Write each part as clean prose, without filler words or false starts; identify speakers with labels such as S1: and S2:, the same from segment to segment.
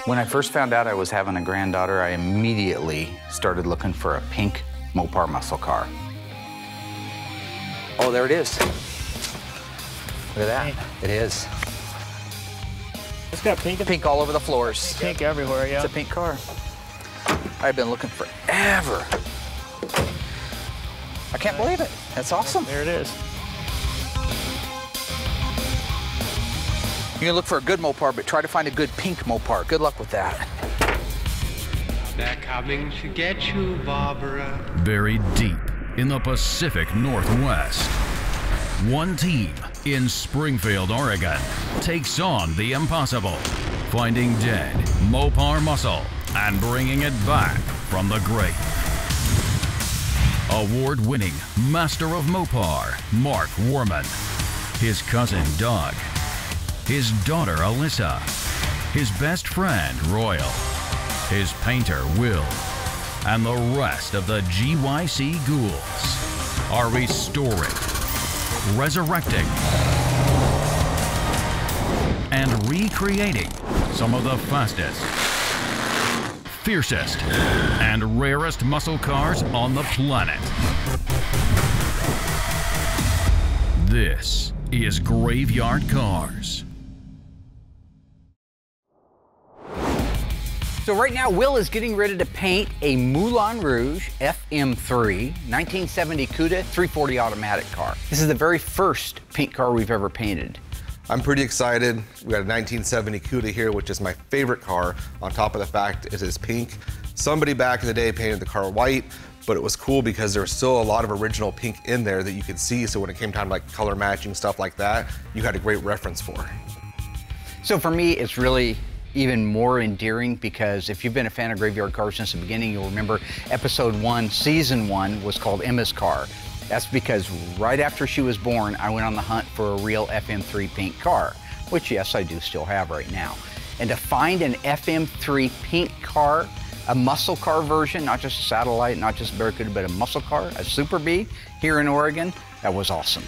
S1: When I first found out I was having a granddaughter, I immediately started looking for a pink Mopar muscle car. Oh, there it is. Look at that. It is.
S2: It's got pink.
S1: Pink all over the floors.
S2: Pink everywhere, yeah.
S1: It's a pink car. I've been looking forever. I can't believe it. That's awesome.
S2: There it is.
S1: You can look for a good Mopar, but try to find a good pink Mopar. Good luck with that.
S3: They're coming to get you, Barbara.
S4: Buried deep in the Pacific Northwest, one team in Springfield, Oregon, takes on the impossible, finding dead Mopar muscle and bringing it back from the grave. Award-winning Master of Mopar, Mark Worman, his cousin Doug, his daughter Alyssa, his best friend Royal, his painter Will, and the rest of the GYC ghouls are restoring, resurrecting, and recreating some of the fastest, fiercest, and rarest muscle cars on the planet. This is Graveyard Cars.
S1: So right now, Will is getting ready to paint a Moulin Rouge FM3 1970 Cuda 340 automatic car. This is the very first pink car we've ever painted.
S5: I'm pretty excited. We got a 1970 Cuda here, which is my favorite car, on top of the fact it is pink. Somebody back in the day painted the car white, but it was cool because there was still a lot of original pink in there that you could see, so when it came time to like color matching, stuff like that, you had a great reference for.
S1: So for me, it's really even more endearing because if you've been a fan of Graveyard Cars since the beginning, you'll remember episode 1, season 1 was called Emma's Car. That's because right after she was born, I went on the hunt for a real FM3 pink car, which yes, I do still have right now. And to find an FM3 pink car, a muscle car version, not just a satellite, not just a Barracuda, but a muscle car, a Super B here in Oregon, that was awesome.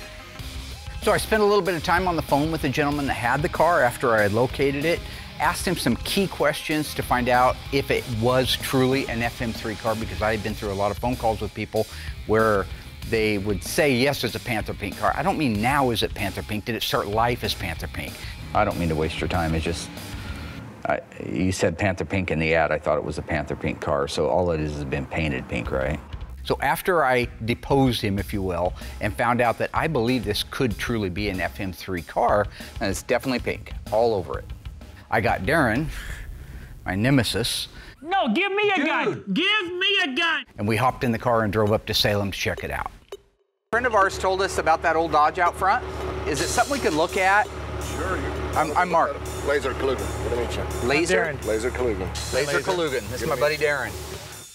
S1: So I spent a little bit of time on the phone with the gentleman that had the car after I had located it, asked him some key questions to find out if it was truly an FM3 car, because I had been through a lot of phone calls with people where they would say, yes, it's a Panther Pink car. I don't mean now is it Panther Pink, did it start life as Panther Pink? I don't mean to waste your time, it's just, you said Panther Pink in the ad, I thought it was a Panther Pink car, so all it is has been painted pink, right? So after I deposed him, if you will, and found out that I believe this could truly be an FM3 car, and it's definitely pink, all over it. I got Darren, my nemesis.
S2: No, give me a gun! Give me a gun!
S1: And we hopped in the car and drove up to Salem to check it out. A friend of ours told us about that old Dodge out front. Is it something we could look at?
S6: Sure.
S1: I'm Mark.
S6: Laser Kalugan. What do you mean?
S1: Laser?
S6: Laser Kalugan.
S1: Laser Kalugan. This is my buddy Darren.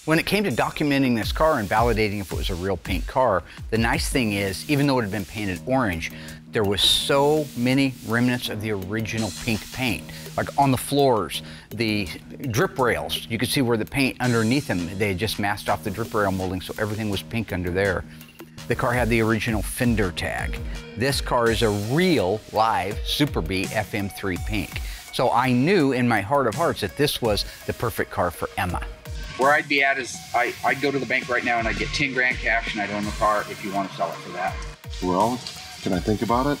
S1: When it came to documenting this car and validating if it was a real pink car, the nice thing is, even though it had been painted orange, there was so many remnants of the original pink paint. Like on the floors, the drip rails, you could see where the paint underneath them, they had just masked off the drip rail molding, so everything was pink under there. The car had the original fender tag. This car is a real live Super B FM3 pink. So I knew in my heart of hearts that this was the perfect car for Emma. Where I'd be at is, I'd go to the bank right now and I'd get 10 grand cash and I'd own the car if you want to sell it for that.
S6: Well, can I think about it?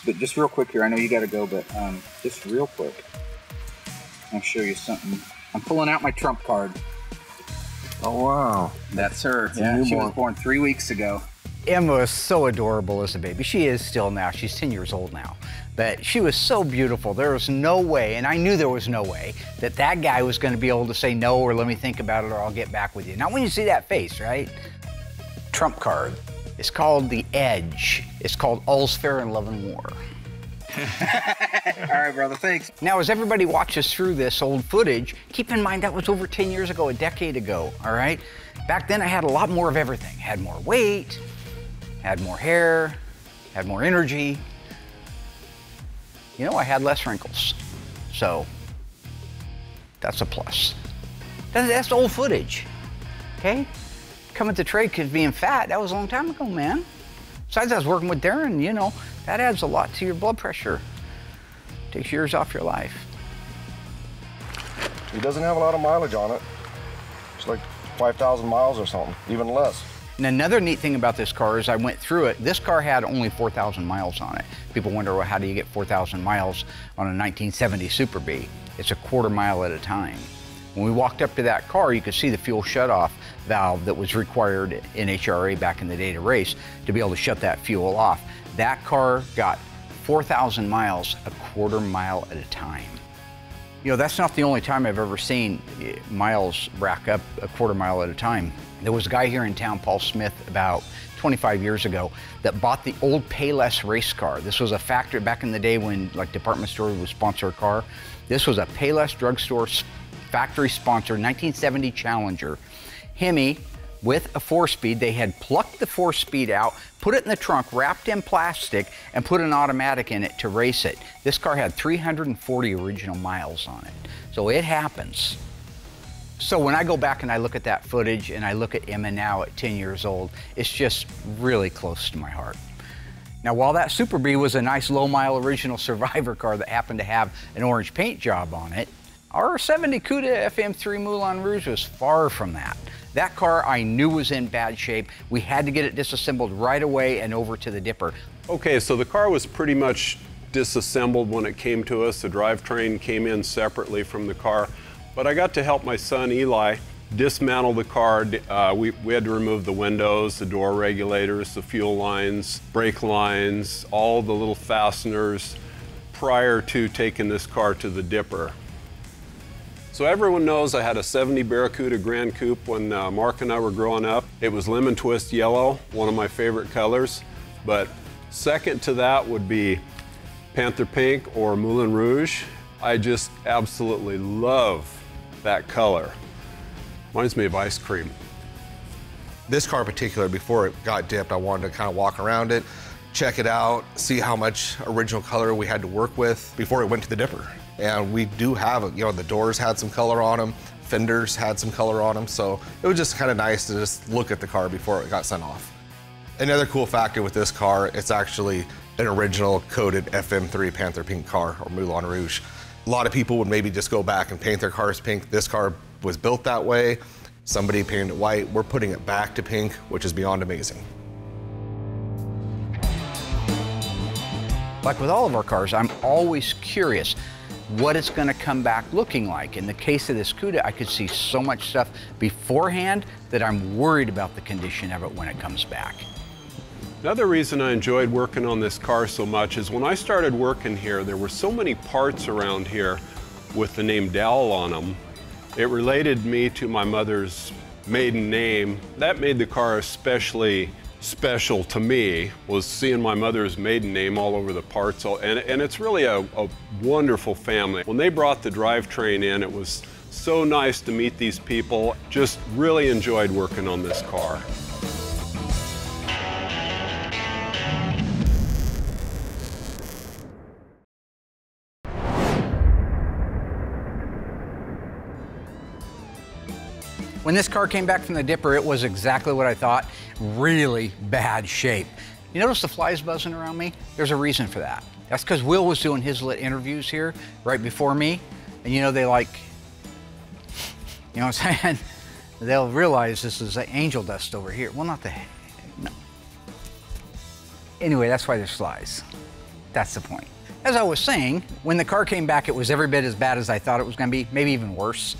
S1: But just real quick here, I know you gotta go, but just real quick, I'll show you something. I'm pulling out my trump card.
S6: Oh, wow.
S1: That's her. Yeah, she was born 3 weeks ago. Emma was so adorable as a baby. She is still now. She's 10 years old now. But she was so beautiful. There was no way, and I knew there was no way, that that guy was going to be able to say no or let me think about it or I'll get back with you. Not when you see that face, right? Trump card. It's called the Edge. It's called All's Fair in Love and War. All right, brother, thanks. Now, as everybody watches through this old footage, keep in mind that was over 10 years ago, a decade ago, all right? Back then, I had a lot more of everything. Had more weight, had more hair, had more energy. You know, I had less wrinkles. So, that's a plus. That's old footage, okay? Coming to trade because being fat, that was a long time ago, man. Besides, I was working with Darren, you know, that adds a lot to your blood pressure. Takes years off your life.
S6: It doesn't have a lot of mileage on it. It's like 5,000 miles or something, even less.
S1: And another neat thing about this car is I went through it. This car had only 4,000 miles on it. People wonder, well, how do you get 4,000 miles on a 1970 Super B? It's a quarter mile at a time. When we walked up to that car, you could see the fuel shutoff valve that was required in HRA back in the day to race to be able to shut that fuel off. That car got 4,000 miles a quarter mile at a time. You know, that's not the only time I've ever seen miles rack up a quarter mile at a time. There was a guy here in town, Paul Smith, about 25 years ago, that bought the old Payless race car. This was a factory back in the day when like department stores would sponsor a car. This was a Payless drugstore factory sponsored 1970 Challenger Hemi with a 4-speed. They had plucked the 4-speed out, put it in the trunk, wrapped in plastic, and put an automatic in it to race it. This car had 340 original miles on it. So it happens. So when I go back and I look at that footage and I look at Emma now at 10 years old, it's just really close to my heart. Now, while that Super B was a nice low-mile original Survivor car that happened to have an orange paint job on it, our 70 Cuda FM3 Moulin Rouge was far from that. That car I knew was in bad shape. We had to get it disassembled right away and over to the dipper.
S7: Okay, so the car was pretty much disassembled when it came to us. The drivetrain came in separately from the car. But I got to help my son Eli dismantle the car. We had to remove the windows, the door regulators, the fuel lines, brake lines, all the little fasteners prior to taking this car to the dipper. So everyone knows I had a 70 Barracuda Grand Coupe when Mark and I were growing up. It was lemon twist yellow, one of my favorite colors. But second to that would be Panther Pink or Moulin Rouge. I just absolutely love that color. Reminds me of ice cream.
S5: This car in particular, before it got dipped, I wanted to kind of walk around it, check it out, see how much original color we had to work with before it went to the dipper. And we do have, you know, the doors had some color on them, fenders had some color on them, so it was just kind of nice to just look at the car before it got sent off. Another cool factor with this car, it's actually an original coated FM3 Panther Pink car, or Moulin Rouge. A lot of people would maybe just go back and paint their cars pink. This car was built that way. Somebody painted it white. We're putting it back to pink, which is beyond amazing.
S1: Like with all of our cars, I'm always curious what it's going to come back looking like. In the case of this Cuda, I could see so much stuff beforehand that I'm worried about the condition of it when it comes back.
S7: Another reason I enjoyed working on this car so much is when I started working here, there were so many parts around here with the name Dowell on them. It related me to my mother's maiden name. That made the car especially special to me, was seeing my mother's maiden name all over the parts. And it's really a wonderful family. When they brought the drivetrain in, it was so nice to meet these people. Just really enjoyed working on this car.
S1: When this car came back from the dipper, it was exactly what I thought, really bad shape. You notice the flies buzzing around me? There's a reason for that. That's because Will was doing his lit interviews here right before me, and you know, they like, you know what I'm saying? They'll realize this is angel dust over here. Well, not the, no. Anyway, that's why there's flies. That's the point. As I was saying, when the car came back, it was every bit as bad as I thought it was gonna be, maybe even worse.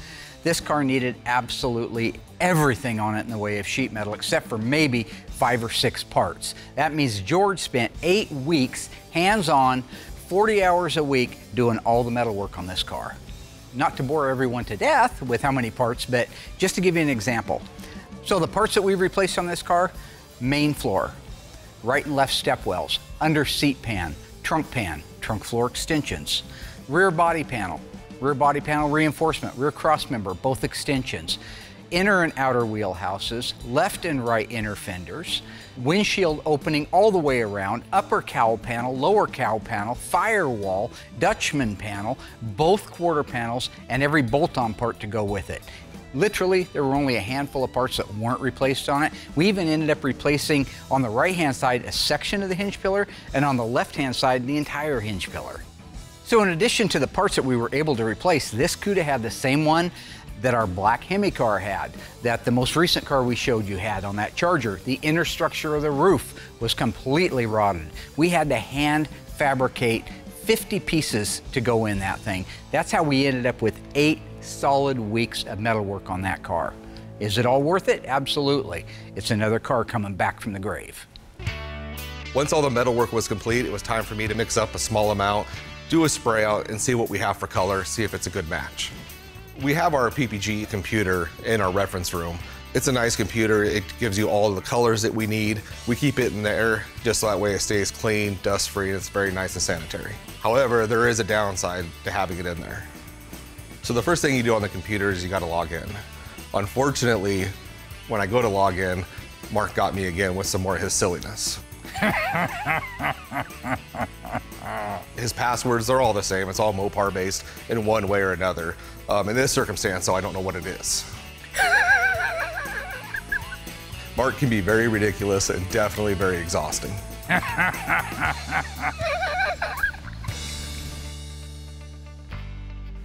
S1: This car needed absolutely everything on it in the way of sheet metal, except for maybe 5 or 6 parts. That means George spent 8 weeks, hands-on, 40 hours a week, doing all the metal work on this car. Not to bore everyone to death with how many parts, but just to give you an example. So the parts that we replaced on this car: main floor, right and left step wells, under seat pan, trunk floor extensions, rear body panel reinforcement, rear cross member, both extensions, inner and outer wheel houses, left and right inner fenders, windshield opening all the way around, upper cowl panel, lower cowl panel, firewall, Dutchman panel, both quarter panels, and every bolt-on part to go with it. Literally, there were only a handful of parts that weren't replaced on it. We even ended up replacing on the right-hand side a section of the hinge pillar, and on the left-hand side the entire hinge pillar. So in addition to the parts that we were able to replace, this Cuda had the same one that our black Hemi car had, that the most recent car we showed you had on that Charger. The inner structure of the roof was completely rotted. We had to hand fabricate 50 pieces to go in that thing. That's how we ended up with 8 solid weeks of metalwork on that car. Is it all worth it? Absolutely. It's another car coming back from the grave.
S5: Once all the metalwork was complete, it was time for me to mix up a small amount, do a spray out, and see what we have for color, see if it's a good match. We have our PPG computer in our reference room. It's a nice computer. It gives you all the colors that we need. We keep it in there just so that way it stays clean, dust-free, and it's very nice and sanitary. However, there is a downside to having it in there. So the first thing you do on the computer is you gotta log in. Unfortunately, when I go to log in, Mark got me again with some more of his silliness. His passwords, they're all the same. It's all Mopar based in one way or another. In this circumstance, so I don't know what it is. Mark can be very ridiculous and definitely very exhausting.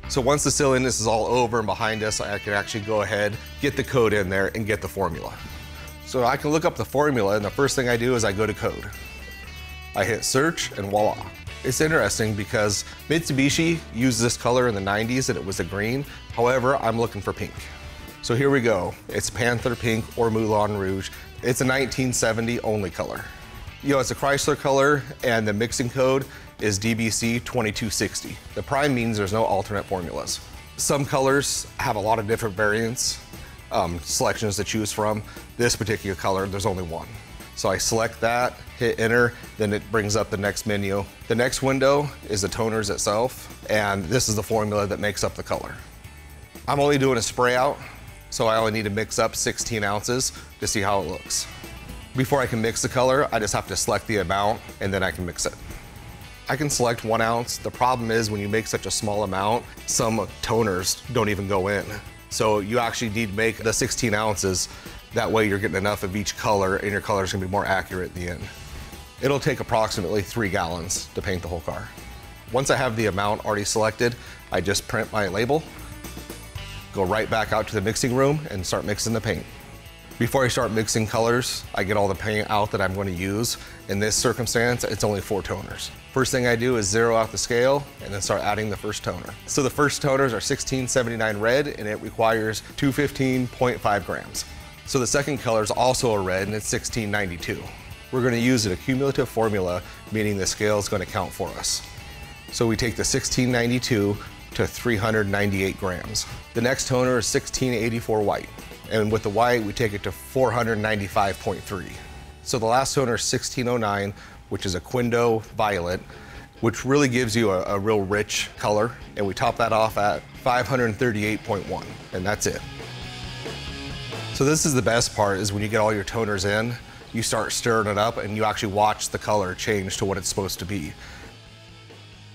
S5: So once the silliness is all over and behind us, I can actually go ahead, get the code in there and get the formula. So I can look up the formula, and the first thing I do is I go to code. I hit search and voila. It's interesting because Mitsubishi used this color in the 90s and it was a green. However, I'm looking for pink. So here we go. It's Panther Pink or Moulin Rouge. It's a 1970 only color. You know, it's a Chrysler color and the mixing code is DBC 2260. The prime means there's no alternate formulas. Some colors have a lot of different variants, selections to choose from. This particular color, there's only one. So I select that, hit enter, then it brings up the next menu. The next window is the toners itself, and this is the formula that makes up the color. I'm only doing a spray out, so I only need to mix up 16 ounces to see how it looks. Before I can mix the color, I just have to select the amount, and then I can mix it. I can select 1 ounce. The problem is when you make such a small amount, some toners don't even go in. So you actually need to make the 16 ounces. That way you're getting enough of each color and your color is gonna be more accurate at the end. It'll take approximately 3 gallons to paint the whole car. Once I have the amount already selected, I just print my label, go right back out to the mixing room and start mixing the paint. Before I start mixing colors, I get all the paint out that I'm going to use. In this circumstance, it's only 4 toners. First thing I do is zero out the scale and then start adding the first toner. So the first toners are 1679 red and it requires 215.5 grams. So the second color is also a red and it's 1692. We're going to use an accumulative formula, meaning the scale is going to count for us. So we take the 1692 to 398 grams. The next toner is 1684 white. And with the white, we take it to 495.3. So the last toner is 1609, which is a Quindo Violet, which really gives you a real rich color. And we top that off at 538.1, and that's it. So this is the best part, is when you get all your toners in, you start stirring it up and you actually watch the color change to what it's supposed to be.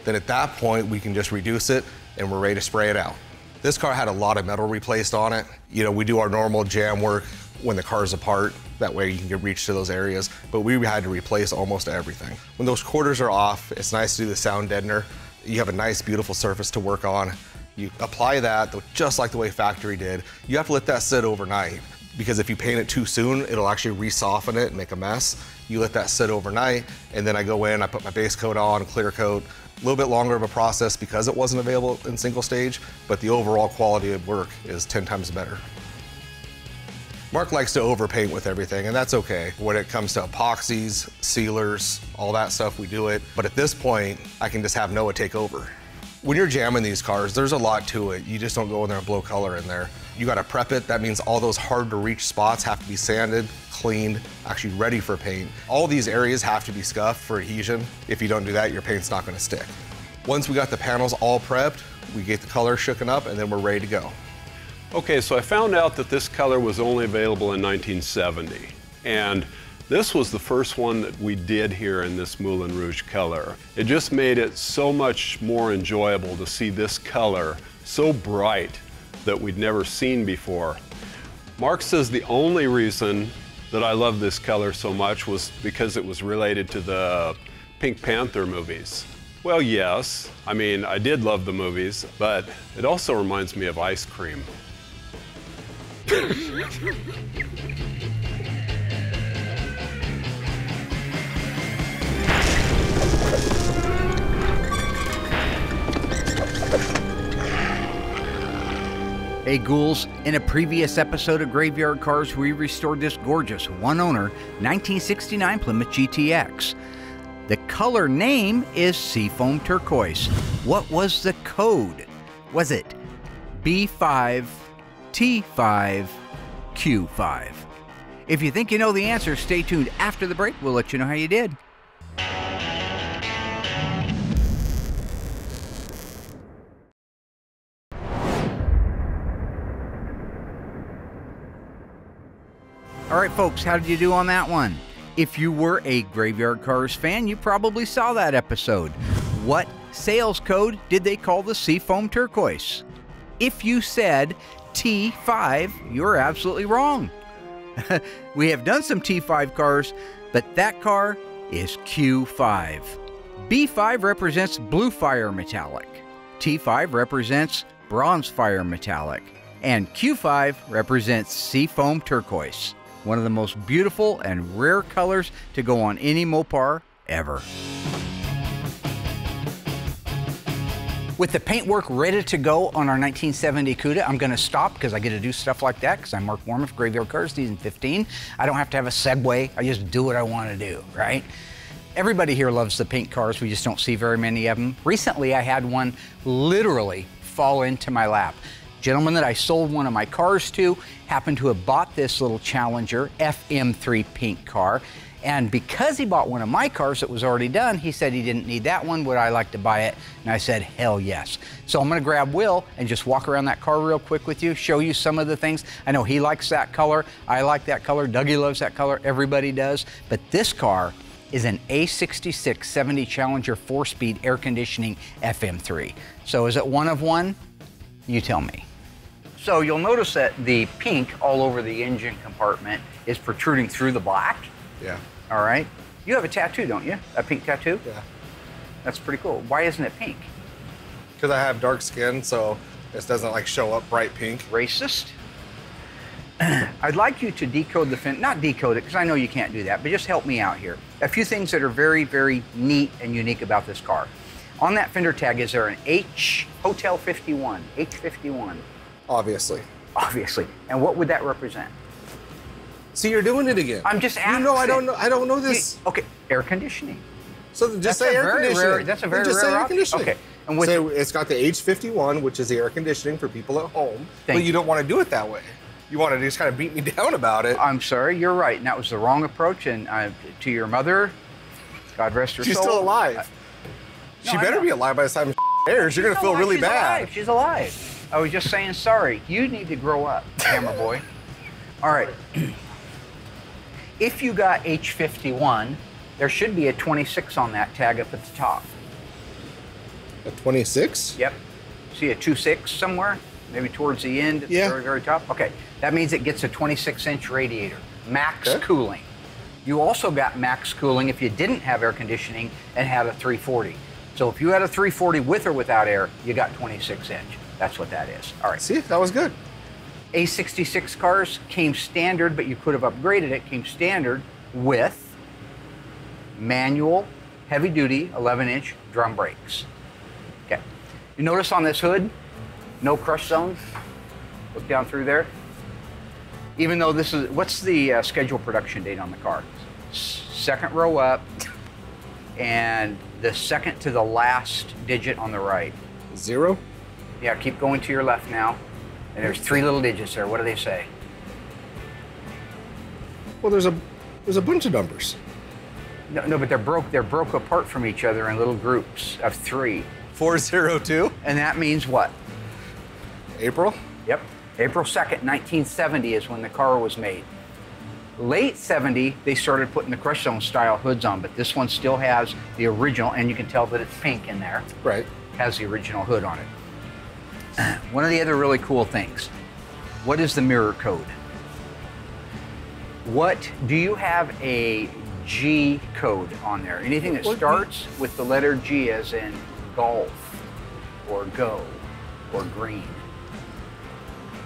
S5: Then at that point, we can just reduce it and we're ready to spray it out. This car had a lot of metal replaced on it. You know, we do our normal jam work when the car's apart. That way you can get reach to those areas. But we had to replace almost everything. When those quarters are off, it's nice to do the sound deadener. You have a nice, beautiful surface to work on. You apply that just like the way factory did. You have to let that sit overnight, because if you paint it too soon, it'll actually re-soften it and make a mess. You let that sit overnight, and then I go in, I put my base coat on, clear coat. A little bit longer of a process because it wasn't available in single stage, but the overall quality of work is 10 times better. Mark likes to overpaint with everything, and that's okay. When it comes to epoxies, sealers, all that stuff, we do it. But at this point, I can just have Noah take over. When you're jamming these cars, there's a lot to it. You just don't go in there and blow color in there. You gotta prep it. That means all those hard to reach spots have to be sanded, cleaned, actually ready for paint. All these areas have to be scuffed for adhesion. If you don't do that, your paint's not gonna stick. Once we got the panels all prepped, we get the color shooken up and then we're ready to go.
S7: Okay, so I found out that this color was only available in 1970. And this was the first one that we did here in this Moulin Rouge color. It just made it so much more enjoyable to see this color so bright that we'd never seen before. Mark says the only reason that I love this color so much was because it was related to the Pink Panther movies. Well, yes. I mean, I did love the movies, but it also reminds me of ice cream.
S1: Hey ghouls, in a previous episode of Graveyard Cars, we restored this gorgeous one-owner 1969 Plymouth GTX. The color name is Seafoam Turquoise. What was the code? Was it B5, T5, Q5? If you think you know the answer, stay tuned. After the break, we'll let you know how you did. All right, folks, how did you do on that one? If you were a Graveyard Cars fan, you probably saw that episode. What sales code did they call the Seafoam Turquoise? If you said T5, you're absolutely wrong. We have done some T5 cars, but that car is Q5. B5 represents Blue Fire Metallic. T5 represents Bronze Fire Metallic. And Q5 represents Seafoam Turquoise. One of the most beautiful and rare colors to go on any Mopar ever. With the paintwork ready to go on our 1970 Cuda, I'm going to stop because I get to do stuff like that because I'm Mark Warman for Graveyard Cars Season 15. I don't have to have a segue. I just do what I want to do, right? Everybody here loves the pink cars. We just don't see very many of them. Recently, I had one literally fall into my lap. Gentleman that I sold one of my cars to happened to have bought this little Challenger FM3 Pink car, and because he bought one of my cars that was already done, he said he didn't need that one. Would I like to buy it? And I said, hell yes. So I'm going to grab Will and just walk around that car real quick with you, show you some of the things. I know he likes that color. I like that color. Dougie loves that color. Everybody does. But this car is an A66 70 Challenger 4-speed air conditioning FM3. So is it one of one? You tell me. So you'll notice that the pink all over the engine compartment is protruding through the black.
S5: Yeah.
S1: All right. You have a tattoo, don't you? A pink tattoo?
S5: Yeah.
S1: That's pretty cool. Why isn't it pink?
S5: Because I have dark skin, so this doesn't like show up bright pink.
S1: Racist? I'd like you to decode the fender, not decode it, because I know you can't do that, but just help me out here. A few things that are very, very neat and unique about this car. On that fender tag, is there an H, Hotel 51, H51?
S5: Obviously.
S1: Obviously. And what would that represent?
S5: See, you're doing it again.
S1: I'm just asking.
S5: You know, I don't know this.
S1: Okay, air conditioning.
S5: So just say air conditioning.
S1: That's a very
S5: just
S1: rare
S5: say air
S1: option.
S5: conditioning.
S1: Okay. And with
S5: so it's got the H51, which is the air conditioning for people at home.
S1: Thank
S5: but you don't want to do it that way. You want to just kind of beat me down about it.
S1: I'm sorry, you're right. And that was the wrong approach. And to your mother, God rest her soul.
S5: She's still alive. She better be alive by the time airs. You're going to feel really bad.
S1: Alive. She's alive. I was just saying sorry. You need to grow up, camera boy. All right. If you got H51, there should be a 26 on that tag up at the top.
S5: A 26?
S1: Yep. See a 26 somewhere? Maybe towards the end, at the very, very top? Okay. That means it gets a 26-inch radiator. Max cooling. You also got max cooling if you didn't have air conditioning and had a 340. So if you had a 340 with or without air, you got 26-inch. That's what that is. All right.
S5: See, that was good.
S1: A66 cars came standard, but you could have upgraded it. Came standard with manual, heavy-duty, 11-inch drum brakes. Okay. You notice on this hood, no crush zones. Look down through there. Even though this is, what's the scheduled production date on the car? Second row up, and the second to the last digit on the right.
S5: 0?
S1: Yeah, keep going to your left now. And there's 3 little digits there. What do they say?
S5: Well, there's a bunch of numbers.
S1: No, but they're broke apart from each other in little groups of 3.
S5: 402?
S1: And that means what?
S5: April?
S1: Yep. April 2nd, 1970 is when the car was made. Late 70, they started putting the crush zone style hoods on, but this one still has the original, and you can tell that it's pink in there.
S5: Right.
S1: Has the original hood on it. One of the other really cool things, what is the mirror code? What, do you have a G code on there. Anything that starts with the letter G, as in golf, or go, or green,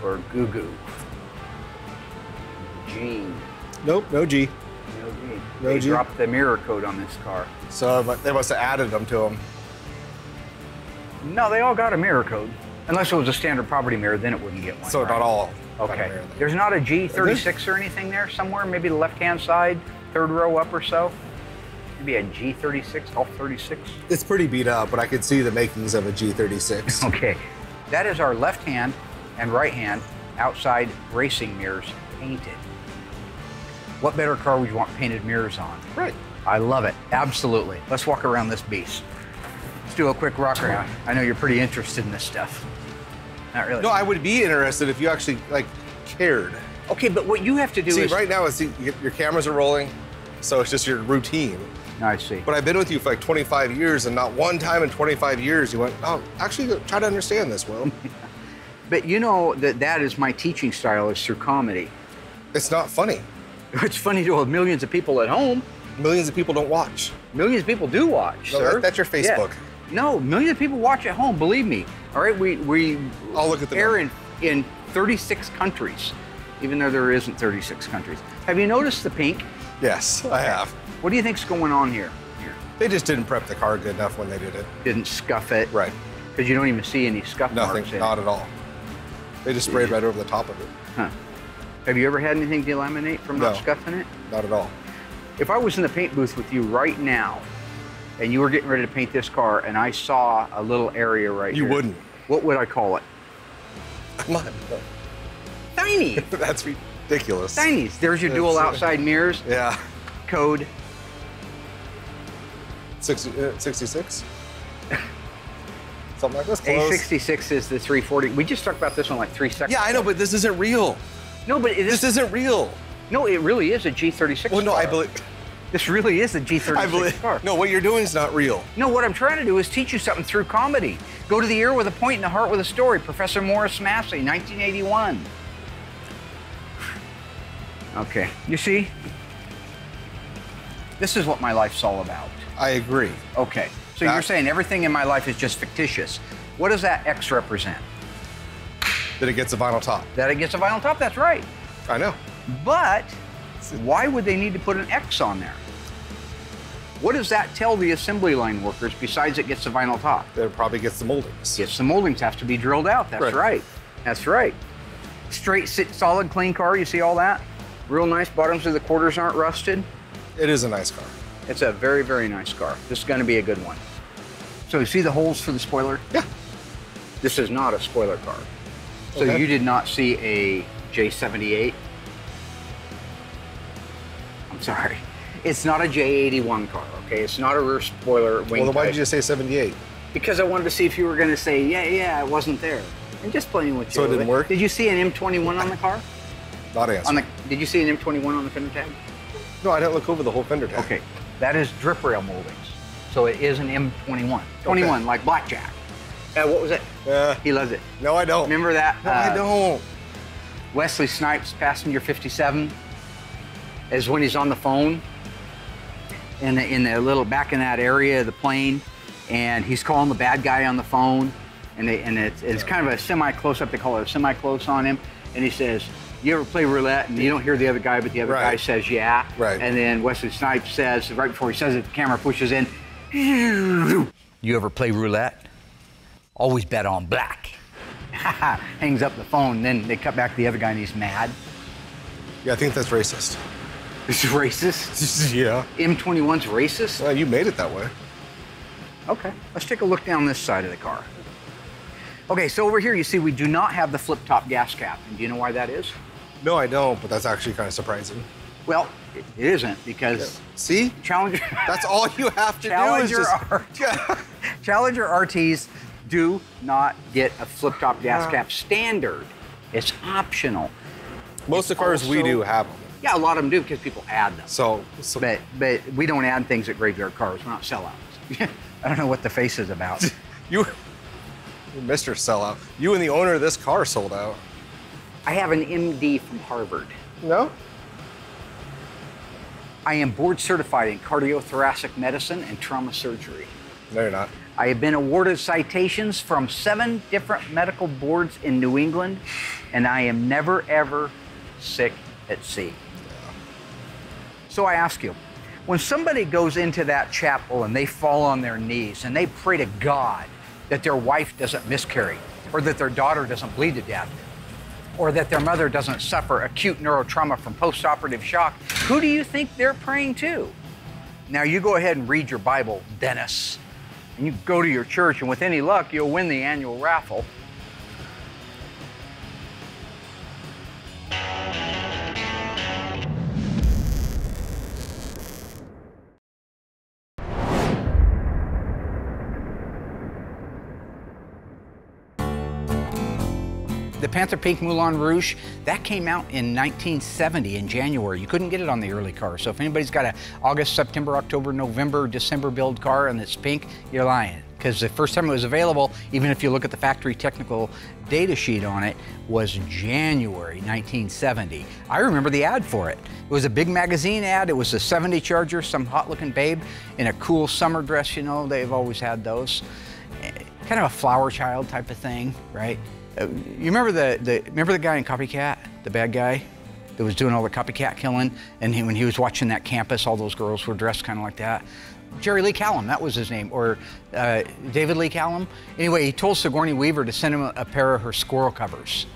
S1: or goo goo. G.
S5: Nope, no G.
S1: No G.
S5: No
S1: They
S5: G.
S1: dropped the mirror code on this car.
S5: So they must have added them to them.
S1: No, they all got a mirror code. Unless it was a standard property mirror, then it wouldn't get one.
S5: So
S1: right?
S5: not all. got a
S1: Okay.
S5: mirror there.
S1: There's not a G36 or anything there somewhere? Maybe the left-hand side, third row up or so? Maybe a G36, Golf 36?
S5: It's pretty beat up, but I could see the makings of a G36.
S1: Okay. That is our left hand and right hand outside racing mirrors painted. What better car would you want painted mirrors on?
S5: Right.
S1: I love it. Absolutely. Let's walk around this beast. Let's do a quick rock around. I know you're pretty interested in this stuff. Not really.
S5: No, I would be interested if you actually cared.
S1: Okay, but what you have to do
S5: See,
S1: is...
S5: right now, your cameras are rolling, so it's just your routine.
S1: I see.
S5: But I've been with you for 25 years, and not one time in 25 years you went, oh, actually try to understand this, Will.
S1: But you know that is my teaching style, is through comedy.
S5: It's not funny.
S1: It's funny to millions of people at home.
S5: Millions of people don't watch.
S1: Millions of people do watch,
S5: No,
S1: sir.
S5: that's your Facebook.
S1: Yeah. No, millions of people watch at home, believe me. All right, we
S5: I'll look at the
S1: air in 36 countries, even though there isn't 36 countries. Have you noticed the pink?
S5: Yes, I have.
S1: What do you think's going on here?
S5: They just didn't prep the car good enough when they did it.
S1: Didn't scuff it.
S5: Right.
S1: Because you don't even see any scuff
S5: Nothing,
S1: marks in
S5: not
S1: it.
S5: at all. They just sprayed right over the top of it.
S1: Huh. Have you ever had anything delaminate from not
S5: No.
S1: scuffing it?
S5: Not at all.
S1: If I was in the paint booth with you right now, and you were getting ready to paint this car, and I saw a little area right here.
S5: You wouldn't.
S1: What would I call it?
S5: Come on.
S1: Tiny.
S5: That's ridiculous.
S1: Tinies. There's your dual outside mirrors.
S5: Yeah.
S1: Code.
S5: 66? Something like this. Close.
S1: A66 is the 340. We just talked about this one like 3 seconds.
S5: Yeah, I know, but this isn't real.
S1: No, but
S5: This isn't real.
S1: No, it really is a G36
S5: Well, no,
S1: car.
S5: I believe.
S1: This really is a G36
S5: I believe.
S1: car.
S5: No, what you're doing is not real.
S1: No, what I'm trying to do is teach you something through comedy. Go to the ear with a point and the heart with a story. Professor Morris Massey, 1981. Okay, you see? This is what my life's all about.
S5: I agree.
S1: Okay, so you're saying everything in my life is just fictitious. What does that X represent?
S5: That it gets a vinyl top.
S1: That it gets a vinyl top, that's right.
S5: I know.
S1: But why would they need to put an X on there? What does that tell the assembly line workers besides it gets a vinyl top?
S5: That it probably gets the moldings.
S1: Yes, the moldings have to be drilled out. That's right. That's right. Straight, solid, clean car. You see all that? Real nice. Bottoms of the quarters aren't rusted.
S5: It is a nice car.
S1: It's a very, very nice car. This is going to be a good one. So you see the holes for the spoiler?
S5: Yeah.
S1: This is not a spoiler car. So
S5: Okay.
S1: you did not see a J78? I'm sorry. It's not a J81 car, okay? It's not a rear spoiler wing
S5: Well, then why
S1: type.
S5: did you say 78?
S1: Because I wanted to see if you were going to say, yeah, it wasn't there. And just playing with you.
S5: So it didn't work?
S1: Did you see an M21 on the car?
S5: Not answer.
S1: Did you see an M21 on the fender tag?
S5: No, I didn't look over the whole fender tag.
S1: Okay, that is drip rail moldings. So it is an M21. 21, like blackjack. What was it?
S5: Yeah.
S1: He loves it.
S5: No, I don't.
S1: Remember that?
S5: No, I don't.
S1: Wesley Snipes, passenger 57, is when he's on the phone in the little back in that area of the plane, and he's calling the bad guy on the phone, and it's kind of a semi-close up. They call it a semi-close on him, and he says, "You ever play roulette?" And you don't hear the other guy, but the other guy says, "Yeah."
S5: Right.
S1: And then Wesley Snipes says, right before he says it, the camera pushes in, "You ever play roulette? Always bet on black." Hangs up the phone, then they cut back to the other guy and he's mad.
S5: Yeah, I think that's racist.
S1: This is racist?
S5: Yeah.
S1: M21's racist?
S5: Well, you made it that way.
S1: Okay, let's take a look down this side of the car. Okay, so over here you see we do not have the flip-top gas cap. And do you know why that is?
S5: No, I don't, but that's actually kind of surprising.
S1: Well, it isn't because...
S5: See?
S1: Challenger...
S5: That's all you have to
S1: Challenger
S5: do is just...
S1: Challenger RTs do not get a flip-top gas cap standard. It's optional.
S5: Most of the cars we
S1: also-
S5: do have them.
S1: Yeah, a lot of them do because people add them.
S5: So
S1: But we don't add things at graveyard cars. We're not sellouts. I don't know what the face is about.
S5: You're Mr. Sellout. You and the owner of this car sold out.
S1: I have an MD from Harvard.
S5: No?
S1: I am board certified in cardiothoracic medicine and trauma surgery.
S5: No, you're not.
S1: I have been awarded citations from 7 different medical boards in New England, and I am never, ever sick at sea. So I ask you, when somebody goes into that chapel and they fall on their knees and they pray to God that their wife doesn't miscarry, or that their daughter doesn't bleed to death, or that their mother doesn't suffer acute neurotrauma from post-operative shock, who do you think they're praying to? Now you go ahead and read your Bible, Dennis, and you go to your church, and with any luck, you'll win the annual raffle. The Panther Pink Moulin Rouge, that came out in 1970 in January. You couldn't get it on the early car. So if anybody's got an August, September, October, November, December build car and it's pink, you're lying. Because the first time it was available, even if you look at the factory technical data sheet on it, was January 1970. I remember the ad for it. It was a big magazine ad. It was a 70 Charger, some hot looking babe in a cool summer dress, you know, they've always had those. Kind of a flower child type of thing, right? You remember the guy in Copycat, the bad guy that was doing all the copycat killing, and when he was watching that campus, all those girls were dressed kind of like that. Jerry Lee Callum, that was his name, or David Lee Callum. Anyway, he told Sigourney Weaver to send him a pair of her squirrel covers,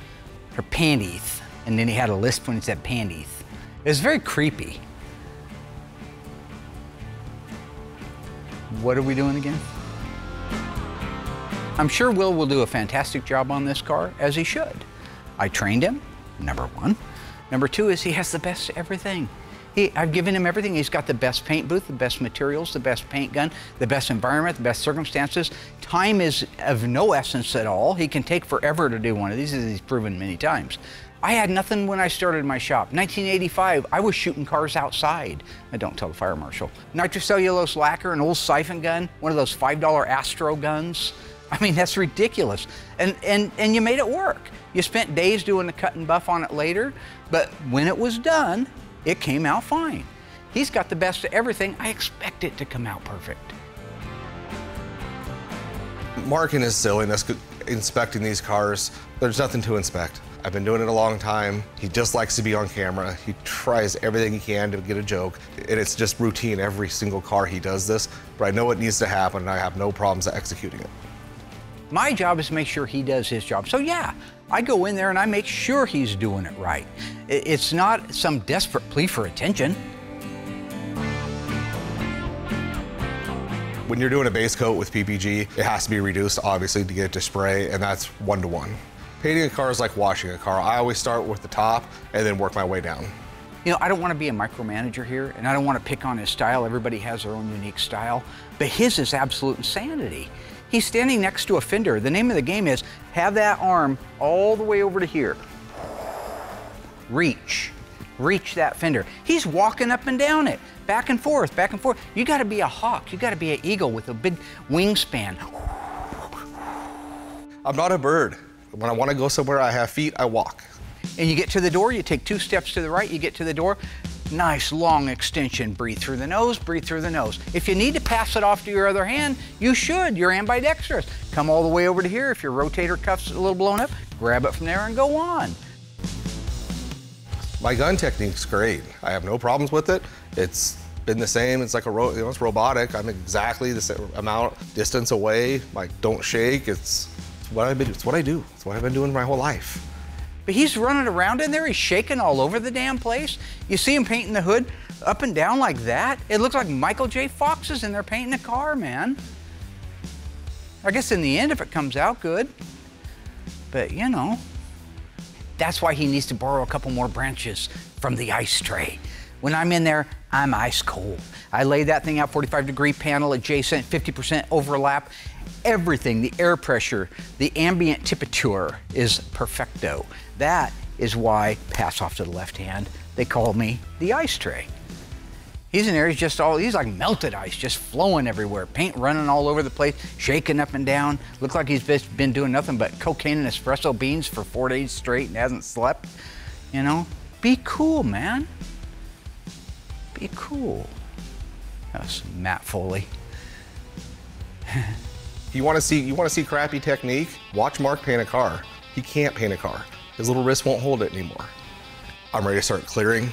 S1: her panties, and then he had a lisp when he said panties. It was very creepy. What are we doing again? I'm sure Will do a fantastic job on this car, as he should. I trained him, number 1. Number 2 is he has the best of everything. I've given him everything. He's got the best paint booth, the best materials, the best paint gun, the best environment, the best circumstances. Time is of no essence at all. He can take forever to do one of these, as he's proven many times. I had nothing when I started my shop. 1985, I was shooting cars outside. I don't tell the fire marshal. Nitrocellulose lacquer, an old siphon gun, one of those $5 Astro guns. I mean, that's ridiculous. And you made it work. You spent days doing the cut and buff on it later, but when it was done, it came out fine. He's got the best of everything. I expect it to come out perfect.
S5: Mark and his silliness inspecting these cars, there's nothing to inspect. I've been doing it a long time. He just likes to be on camera. He tries everything he can to get a joke, and it's just routine. Every single car he does this, but I know it needs to happen, and I have no problems executing it.
S1: My job is to make sure he does his job. So yeah, I go in there and I make sure he's doing it right. It's not some desperate plea for attention.
S5: When you're doing a base coat with PPG, it has to be reduced, obviously, to get it to spray, and that's 1-to-1. Painting a car is like washing a car. I always start with the top and then work my way down.
S1: You know, I don't want to be a micromanager here, and I don't want to pick on his style. Everybody has their own unique style, but his is absolute insanity. He's standing next to a fender. The name of the game is have that arm all the way over to here. Reach that fender. He's walking up and down it, back and forth, back and forth. You gotta be a hawk. You gotta be an eagle with a big wingspan.
S5: I'm not a bird. When I wanna go somewhere, I have feet, I walk.
S1: And you get to the door, you take 2 steps to the right, you get to the door, nice long extension. Breathe through the nose, breathe through the nose. If you need to pass it off to your other hand, you should. You're ambidextrous. Come all the way over to here. If your rotator cuff's a little blown up, grab it from there and go on.
S5: My gun technique's great. I have no problems with it. It's been the same. It's like it's robotic. I'm exactly the same amount distance away. Like, don't shake. It's what I do. It's what I've been doing my whole life.
S1: But he's running around in there, he's shaking all over the damn place. You see him painting the hood up and down like that? It looks like Michael J. Fox is in there painting a car, man. I guess in the end, if it comes out good. But you know, that's why he needs to borrow a couple more branches from the ice tray. When I'm in there, I'm ice cold. I lay that thing out, 45-degree panel adjacent, 50% overlap. Everything, the air pressure, the ambient temperature is perfecto. That is why, pass off to the left hand, they call me the ice tray. He's in there, he's like melted ice, just flowing everywhere. Paint running all over the place, shaking up and down. Looks like he's been doing nothing but cocaine and espresso beans for 4 days straight and hasn't slept. You know, be cool, man. Be cool. That's Matt Foley.
S5: You want to see crappy technique? Watch Mark paint a car. He can't paint a car. His little wrist won't hold it anymore. I'm ready to start clearing.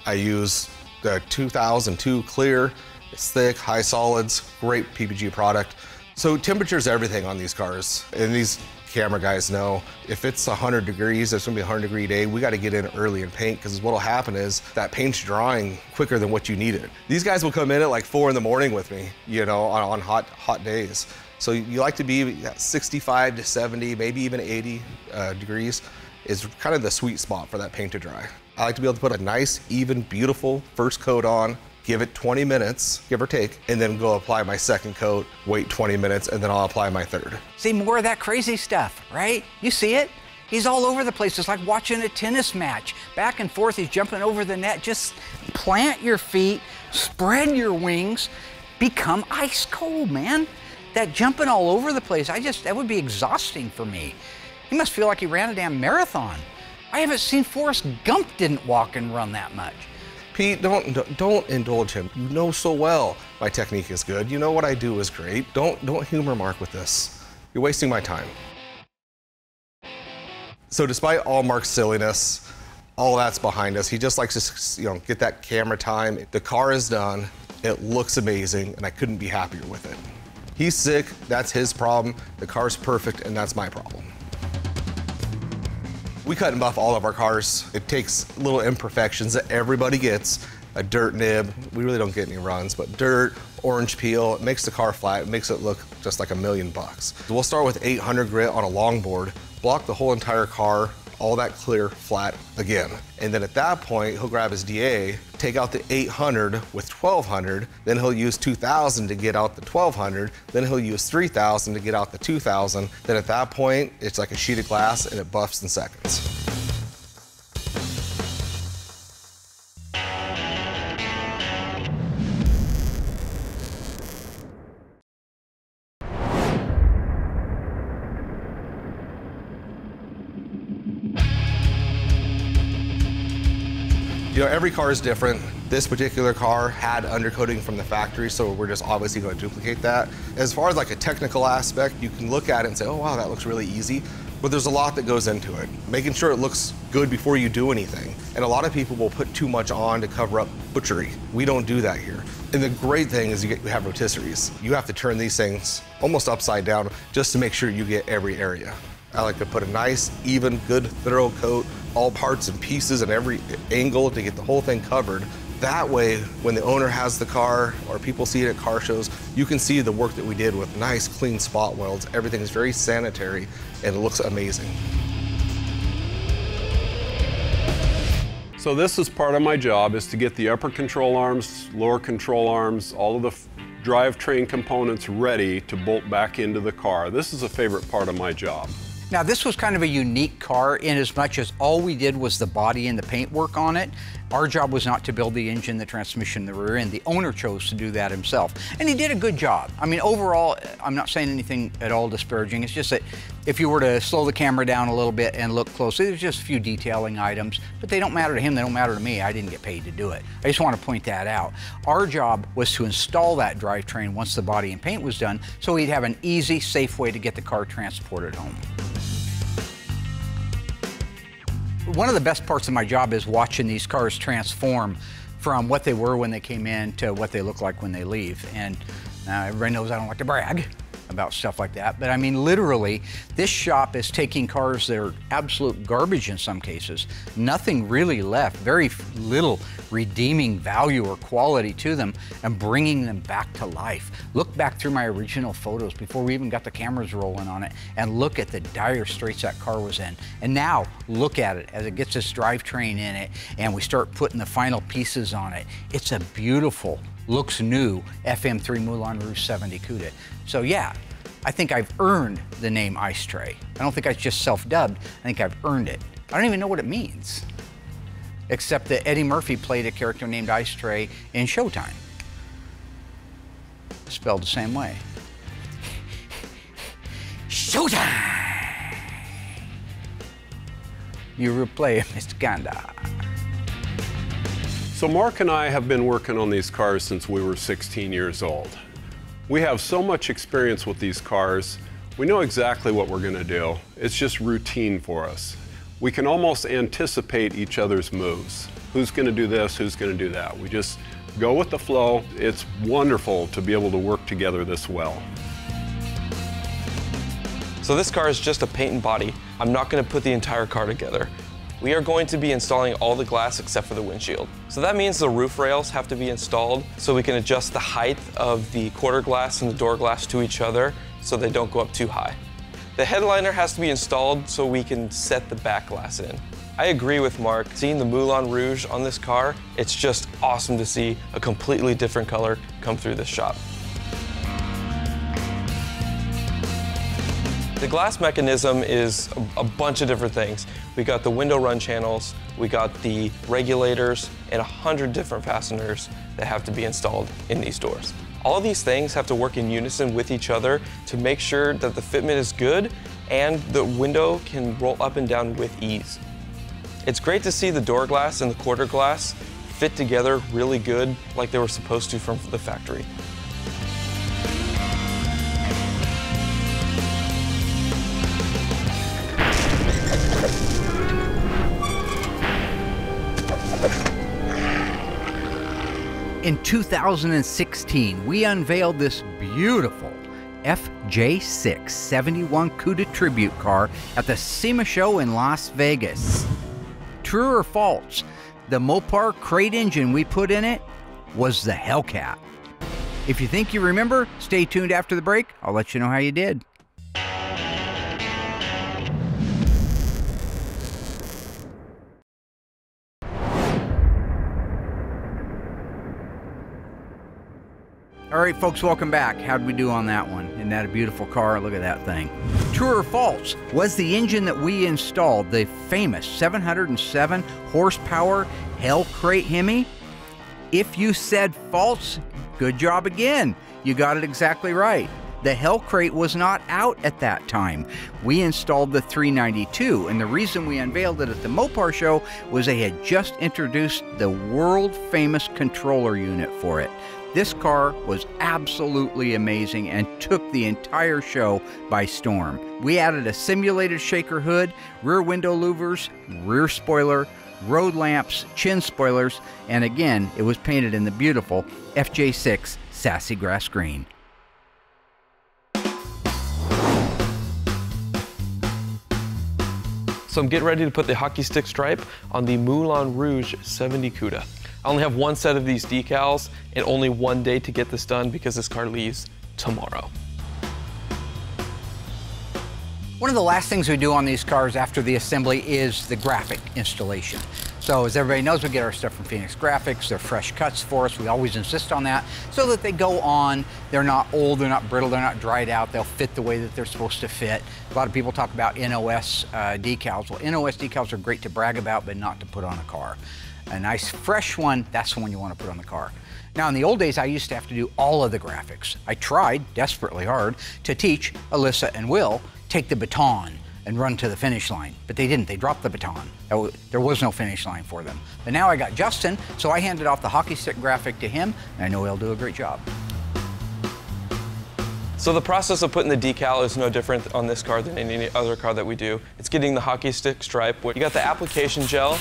S5: I use the 2002 clear. It's thick, high solids, great PPG product. So temperature's everything on these cars. And these camera guys know if it's 100 degrees, it's gonna be a 100-degree day, we gotta get in early and paint, because what'll happen is that paint's drying quicker than what you need it. These guys will come in at like 4 in the morning with me, you know, on hot days. So you like to be at 65 to 70, maybe even 80 degrees is kind of the sweet spot for that paint to dry. I like to be able to put a nice, even, beautiful first coat on, give it 20 minutes, give or take, and then go apply my second coat, wait 20 minutes, and then I'll apply my third.
S1: See, more of that crazy stuff, right? You see it? He's all over the place. It's like watching a tennis match. Back and forth, he's jumping over the net. Just plant your feet, spread your wings, become ice cold, man. That jumping all over the place, that would be exhausting for me. He must feel like he ran a damn marathon. I haven't seen Forrest Gump didn't walk and run that much.
S5: Pete, don't indulge him. You know so well my technique is good. You know what I do is great. Don't humor Mark with this. You're wasting my time. So despite all Mark's silliness, all that's behind us, he just likes to, you know, get that camera time. The car is done. It looks amazing, and I couldn't be happier with it. He's sick, that's his problem. The car's perfect, and that's my problem. We cut and buff all of our cars. It takes little imperfections that everybody gets. A dirt nib, we really don't get any runs, but dirt, orange peel, it makes the car flat, it makes it look just like $1 million. We'll start with 800 grit on a longboard, block the whole entire car, all that clear flat again. And then at that point, he'll grab his DA, take out the 800 with 1200, then he'll use 2000 to get out the 1200, then he'll use 3000 to get out the 2000. Then at that point, it's like a sheet of glass and it buffs in seconds. You know, every car is different. This particular car had undercoating from the factory, so we're just obviously going to duplicate that. As far as like a technical aspect, you can look at it and say, oh wow, that looks really easy, but there's a lot that goes into it. Making sure it looks good before you do anything. And a lot of people will put too much on to cover up butchery. We don't do that here. And the great thing is you have rotisseries. You have to turn these things almost upside down just to make sure you get every area. I like to put a nice, even, good, thorough coat, all parts and pieces and every angle to get the whole thing covered. That way, when the owner has the car or people see it at car shows, you can see the work that we did with nice, clean spot welds. Everything is very sanitary and it looks amazing.
S7: So this is part of my job, is to get the upper control arms, lower control arms, all of the drivetrain components ready to bolt back into the car. This is a favorite part of my job.
S1: Now, this was kind of a unique car in as much as all we did was the body and the paint work on it. Our job was not to build the engine, the transmission, the rear end. The owner chose to do that himself. And he did a good job. I mean, overall, I'm not saying anything at all disparaging. It's just that if you were to slow the camera down a little bit and look closely, there's just a few detailing items, but they don't matter to him, they don't matter to me. I didn't get paid to do it. I just want to point that out. Our job was to install that drivetrain once the body and paint was done, so he'd have an easy, safe way to get the car transported home. One of the best parts of my job is watching these cars transform from what they were when they came in to what they look like when they leave. And everybody knows I don't like to brag about stuff like that, but I mean, literally, this shop is taking cars that are absolute garbage in some cases, nothing really left, very little redeeming value or quality to them, and bringing them back to life. Look back through my original photos before we even got the cameras rolling on it, and look at the dire straits that car was in. And now, look at it as it gets this drivetrain in it, and we start putting the final pieces on it. It's a beautiful, looks new FM3 Moulin Rouge 70 Cuda. So yeah, I think I've earned the name Ice Tray. I don't think I just self-dubbed, I think I've earned it. I don't even know what it means, except that Eddie Murphy played a character named Ice Tray in Showtime. Spelled the same way. Showtime! You replay Mr. Ganda.
S7: So Mark and I have been working on these cars since we were 16 years old. We have so much experience with these cars. We know exactly what we're going to do. It's just routine for us. We can almost anticipate each other's moves. Who's going to do this? Who's going to do that? We just go with the flow. It's wonderful to be able to work together this well.
S8: So this car is just a paint and body. I'm not going to put the entire car together. We are going to be installing all the glass except for the windshield. So that means the roof rails have to be installed so we can adjust the height of the quarter glass and the door glass to each other so they don't go up too high. The headliner has to be installed so we can set the back glass in. I agree with Mark. Seeing the Moulin Rouge on this car, it's just awesome to see a completely different color come through this shop. The glass mechanism is a bunch of different things. We got the window run channels, we got the regulators, and 100 different fasteners that have to be installed in these doors. All of these things have to work in unison with each other to make sure that the fitment is good and the window can roll up and down with ease. It's great to see the door glass and the quarter glass fit together really good like they were supposed to from the factory.
S1: In 2016, we unveiled this beautiful FJ6 71 Cuda tribute car at the SEMA show in Las Vegas. True or false, the Mopar crate engine we put in it was the Hellcat. If you think you remember, stay tuned after the break. I'll let you know how you did. All right, folks, welcome back. How'd we do on that one? Isn't that a beautiful car? Look at that thing. True or false, was the engine that we installed the famous 707 horsepower Hell Crate Hemi? If you said false, good job again. You got it exactly right. The Hell Crate was not out at that time. We installed the 392, and the reason we unveiled it at the Mopar show was they had just introduced the world-famous controller unit for it. This car was absolutely amazing and took the entire show by storm. We added a simulated shaker hood, rear window louvers, rear spoiler, road lamps, chin spoilers, and again, it was painted in the beautiful FJ6 Sassy Grass Green.
S8: So I'm getting ready to put the hockey stick stripe on the Moulin Rouge 70 Cuda. I only have one set of these decals and only one day to get this done because this car leaves tomorrow.
S1: One of the last things we do on these cars after the assembly is the graphic installation. So as everybody knows, we get our stuff from Phoenix Graphics. They're fresh cuts for us. We always insist on that so that they go on. They're not old, they're not brittle, they're not dried out. They'll fit the way that they're supposed to fit. A lot of people talk about NOS decals. Well, NOS decals are great to brag about, but not to put on a car. A nice fresh one, that's the one you want to put on the car. Now in the old days, I used to have to do all of the graphics. I tried desperately hard to teach Alyssa and Will take the baton and run to the finish line, but they didn't. They dropped the baton. There was no finish line for them. But now I got Justin, so I handed off the hockey stick graphic to him, and I know he'll do a great job.
S8: So the process of putting the decal is no different on this car than any other car that we do. It's getting the hockey stick stripe. You got the application gel,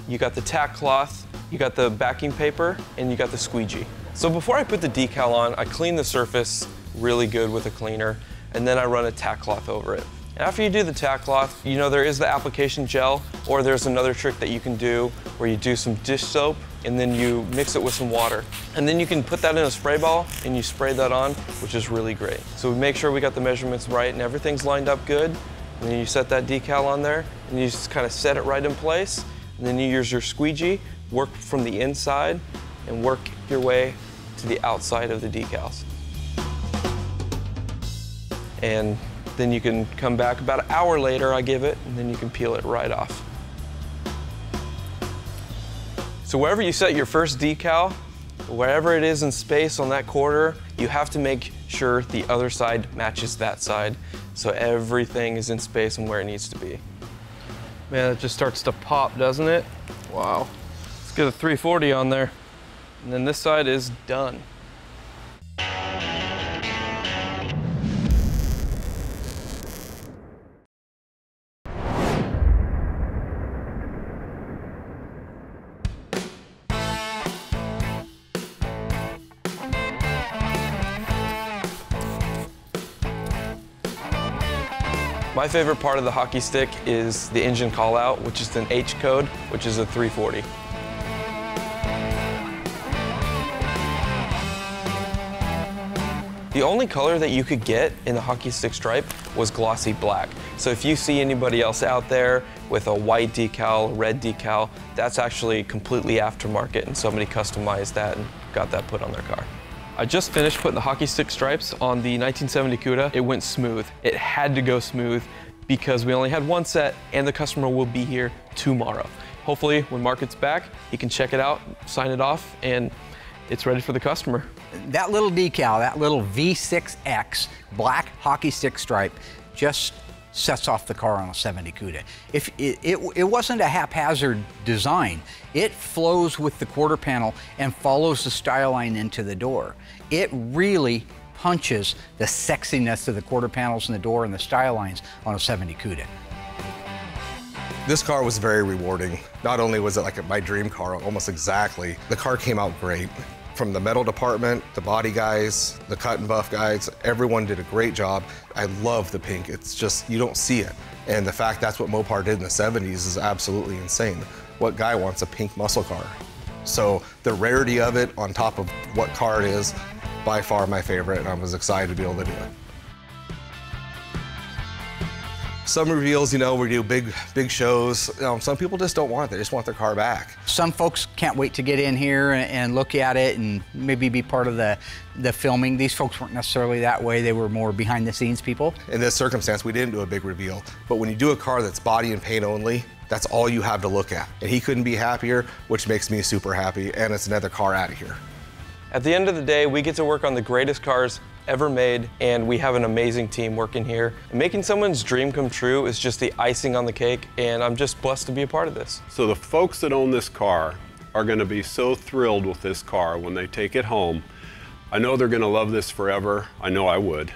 S8: you got the tack cloth, you got the backing paper, and you got the squeegee. So before I put the decal on, I clean the surface really good with a cleaner, and then I run a tack cloth over it. After you do the tack cloth, you know there is the application gel, or there's another trick that you can do where you do some dish soap and then you mix it with some water. And then you can put that in a spray ball and you spray that on, which is really great. So we make sure we got the measurements right and everything's lined up good. And then you set that decal on there and you just kind of set it right in place. And then you use your squeegee, work from the inside and work your way to the outside of the decals. And then you can come back about an hour later, I give it, and then you can peel it right off. So wherever you set your first decal, wherever it is in space on that quarter, you have to make sure the other side matches that side so everything is in space and where it needs to be. Man, it just starts to pop, doesn't it? Wow. It's get a 340 on there. And then this side is done. My favorite part of the hockey stick is the engine call out, which is an H code, which is a 340. The only color that you could get in the hockey stick stripe was glossy black. So if you see anybody else out there with a white decal, red decal, that's actually completely aftermarket, and somebody customized that and got that put on their car. I just finished putting the hockey stick stripes on the 1970 Cuda. It went smooth. It had to go smooth because we only had one set and the customer will be here tomorrow. Hopefully when Mark gets back, he can check it out, sign it off, and it's ready for the customer.
S1: That little decal, that little V6X black hockey stick stripe just sets off the car on a 70 Cuda. If it wasn't a haphazard design, it flows with the quarter panel and follows the style line into the door. It really punches the sexiness of the quarter panels in the door and the style lines on a 70 Cuda.
S5: This car was very rewarding. Not only was it like my dream car, almost exactly, the car came out great. From the metal department, the body guys, the cut and buff guys, everyone did a great job. I love the pink. It's just, you don't see it. And the fact that's what Mopar did in the 70s is absolutely insane. What guy wants a pink muscle car? So the rarity of it on top of what car it is, by far my favorite, and I was excited to be able to do it. Some reveals, you know, we do big shows. Some people just don't want it. They just want their car back.
S1: Some folks can't wait to get in here and look at it and maybe be part of the filming. These folks weren't necessarily that way. They were more behind the scenes people.
S5: In this circumstance, we didn't do a big reveal. But when you do a car that's body and paint only, that's all you have to look at. And he couldn't be happier, which makes me super happy. And it's another car out of here.
S8: At the end of the day, we get to work on the greatest cars ever made, and we have an amazing team working here. And making someone's dream come true is just the icing on the cake, and I'm just blessed to be a part of this.
S7: So the folks that own this car are going to be so thrilled with this car when they take it home. I know they're going to love this forever. I know I would.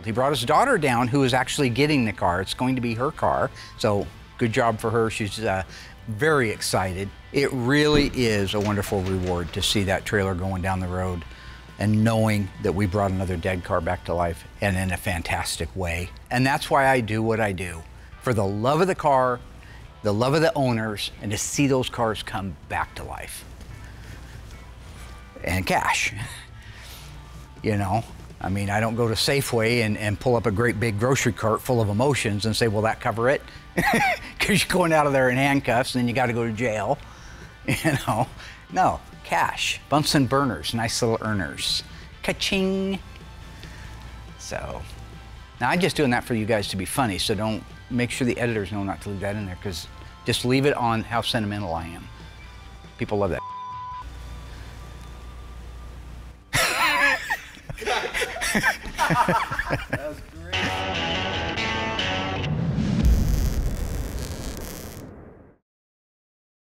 S1: He brought his daughter down, who is actually getting the car. It's going to be her car, so good job for her. She's very excited. It really is a wonderful reward to see that trailer going down the road and knowing that we brought another dead car back to life, and in a fantastic way. And that's why I do what I do. For the love of the car, the love of the owners, and to see those cars come back to life. And cash. You know, I mean, I don't go to Safeway and pull up a great big grocery cart full of emotions and say, will that cover it? Because you're going out of there in handcuffs and then you got to go to jail. You know, no. Cash, Bunsen burners, nice little earners. Ka-ching. So, now I'm just doing that for you guys to be funny, so don't, make sure the editors know not to leave that in there, because just leave it on how sentimental I am. People love that.